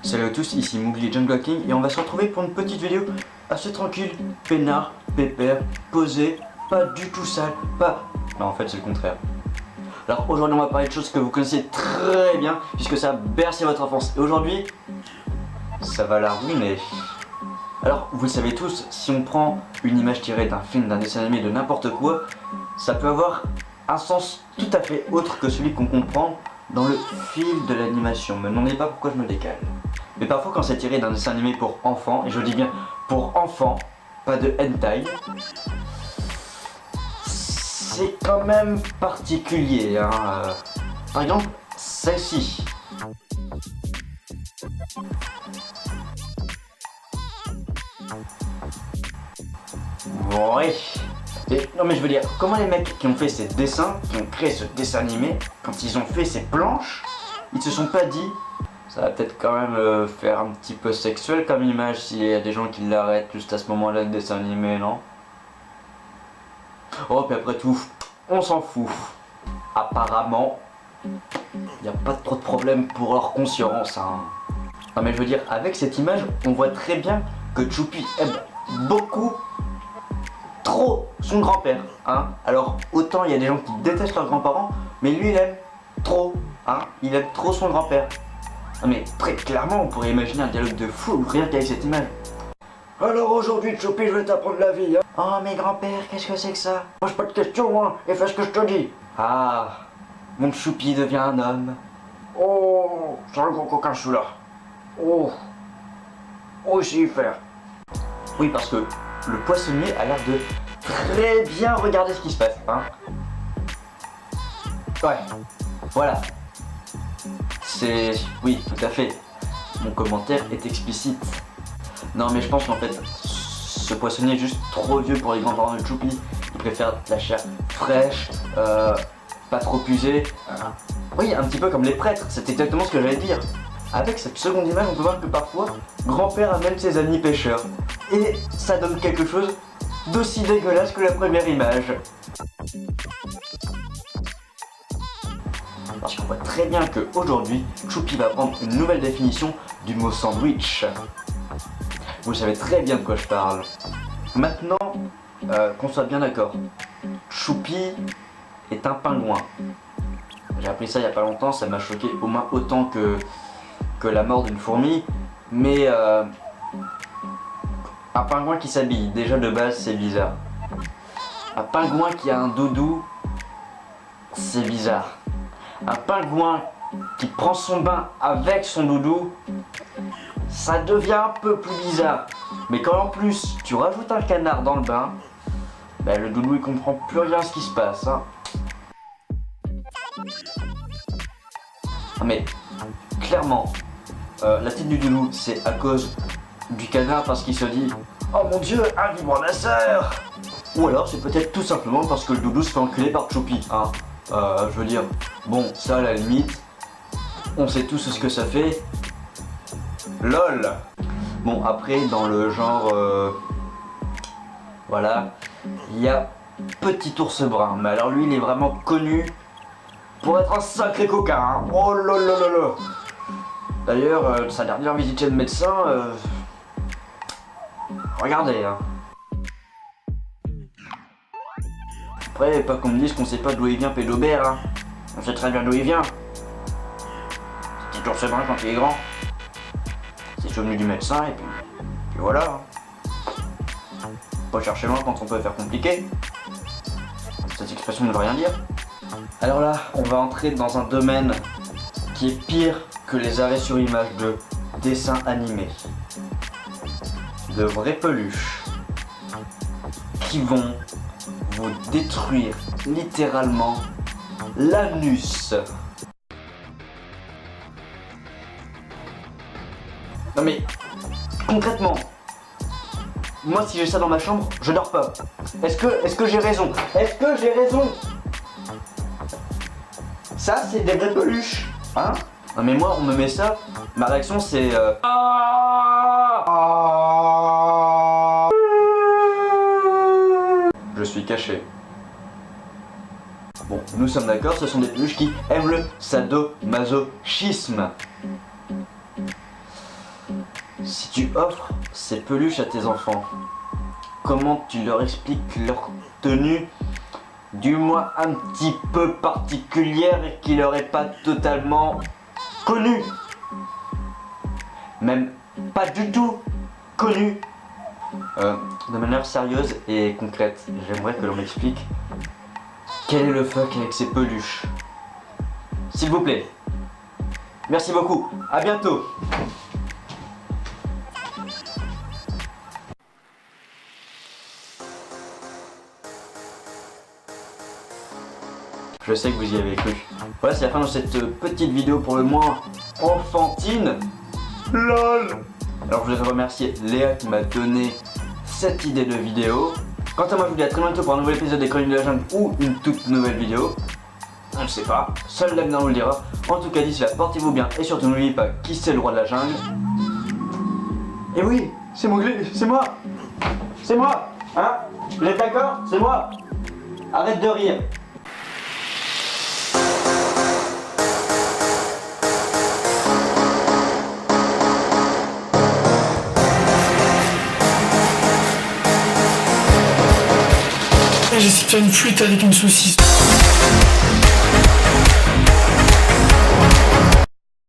Salut à tous, ici Mowgli Jungle King et on va se retrouver pour une petite vidéo assez tranquille, peinard, pépère, posé, pas du tout sale, pas... Non en fait c'est le contraire. Alors aujourd'hui on va parler de choses que vous connaissez très bien puisque ça a bercé votre enfance et aujourd'hui ça va la ruiner. Alors vous le savez tous, si on prend une image tirée d'un film, d'un dessin animé, de n'importe quoi, ça peut avoir un sens tout à fait autre que celui qu'on comprend dans le fil de l'animation. Me demandez pas pourquoi je me décale. Mais parfois quand c'est tiré d'un dessin animé pour enfants, et je dis bien pour enfants, pas de hentai, c'est quand même particulier, hein. Par exemple, celle-ci. Ouais. Non mais je veux dire, comment les mecs qui ont fait ces dessins, qui ont créé ce dessin animé, quand ils ont fait ces planches, ils se sont pas dit ça va peut-être quand même faire un petit peu sexuel comme image s'il y a des gens qui l'arrêtent juste à ce moment-là le dessin animé, non? Oh puis après tout, on s'en fout. Apparemment, il n'y a pas trop de problème pour leur conscience, hein. Non mais je veux dire, avec cette image, on voit très bien que Choupi aime beaucoup trop son grand-père, hein. Alors autant il y a des gens qui détestent leurs grands-parents, mais lui il aime trop, hein. Il aime trop son grand-père. Non mais très clairement on pourrait imaginer un dialogue de fou rien qu'avec cette image. Alors aujourd'hui Choupi je vais t'apprendre la vie, hein. Oh mais grand-père qu'est-ce que c'est que ça? Pose pas de questions hein, et fais ce que je te dis. Ah, mon Choupi devient un homme. Oh, c'est un gros coquin celui-là. Oh, aussi y faire. Oui parce que le poissonnier a l'air de très bien regarder ce qui se passe, hein. Ouais, voilà. C'est... Oui, tout à fait. Mon commentaire est explicite. Non mais je pense qu'en fait, ce poissonnier est juste trop vieux pour les grands-parents de Choupi. Il préfère de la chair fraîche, pas trop usée. Oui, un petit peu comme les prêtres, c'est exactement ce que j'allais dire. Avec cette seconde image, on peut voir que parfois, grand-père amène ses amis pêcheurs. Et ça donne quelque chose d'aussi dégueulasse que la première image. Parce qu'on voit très bien qu'aujourd'hui, Choupi va prendre une nouvelle définition du mot sandwich. Vous savez très bien de quoi je parle. Maintenant, qu'on soit bien d'accord, Choupi est un pingouin. J'ai appris ça il y a pas longtemps, ça m'a choqué au moins autant que la mort d'une fourmi. Mais un pingouin qui s'habille, déjà de base c'est bizarre. Un pingouin qui a un doudou, c'est bizarre. Un pingouin qui prend son bain avec son doudou, ça devient un peu plus bizarre. Mais quand en plus tu rajoutes un canard dans le bain, ben le doudou il comprend plus rien à ce qui se passe, hein. Mais clairement, la tête du doudou c'est à cause du canard parce qu'il se dit oh mon dieu, un vibromasseur. Ou alors c'est peut-être tout simplement parce que le doudou se fait enculer par Choupi, hein. Je veux dire, bon, ça à la limite, on sait tous ce que ça fait. LOL. Bon, après, dans le genre, voilà, il y a Petit Ours Brun. Mais alors lui, il est vraiment connu pour être un sacré coquin, hein. Oh là là là là. D'ailleurs, sa dernière visite chez le médecin, regardez, hein. Après, pas qu'on me dise qu'on sait pas d'où il vient Pédobert, hein. On sait très bien d'où il vient. Petit ours brun quand il est grand. C'est venu du médecin et puis voilà. Pas chercher loin quand on peut faire compliqué. Cette expression ne veut rien dire. Alors là, on va entrer dans un domaine qui est pire que les arrêts sur image de dessins animés. De vraies peluches qui vont vous détruire littéralement l'anus. Non mais concrètement, moi si j'ai ça dans ma chambre, je dors pas. Est-ce que j'ai raison? Est-ce que j'ai raison? Ça c'est des vraies peluches, hein? Non mais moi on me met ça, ma réaction c'est Je suis caché. Bon, nous sommes d'accord, ce sont des peluches qui aiment le sadomasochisme. Si tu offres ces peluches à tes enfants, comment tu leur expliques leur tenue, du moins un petit peu particulière et qui leur est pas totalement connue, même pas du tout connue. De manière sérieuse et concrète, j'aimerais que l'on m'explique quel est le fuck avec ces peluches. S'il vous plaît. Merci beaucoup, à bientôt. Je sais que vous y avez cru. Voilà, c'est la fin de cette petite vidéo pour le moins enfantine. LOL. Alors je voudrais remercier Léa qui m'a donné cette idée de vidéo. Quant à moi, je vous dis à très bientôt pour un nouvel épisode des Chroniques de la Jungle ou une toute nouvelle vidéo. On ne sait pas, seul l'avenir nous le dira. En tout cas, d'ici là, portez-vous bien et surtout n'oubliez pas qui c'est le roi de la jungle. Et oui, c'est Mowgli, c'est moi. C'est moi, hein? Vous êtes d'accord? C'est moi. Arrête de rire. J'essaie de faire une flûte avec une saucisse.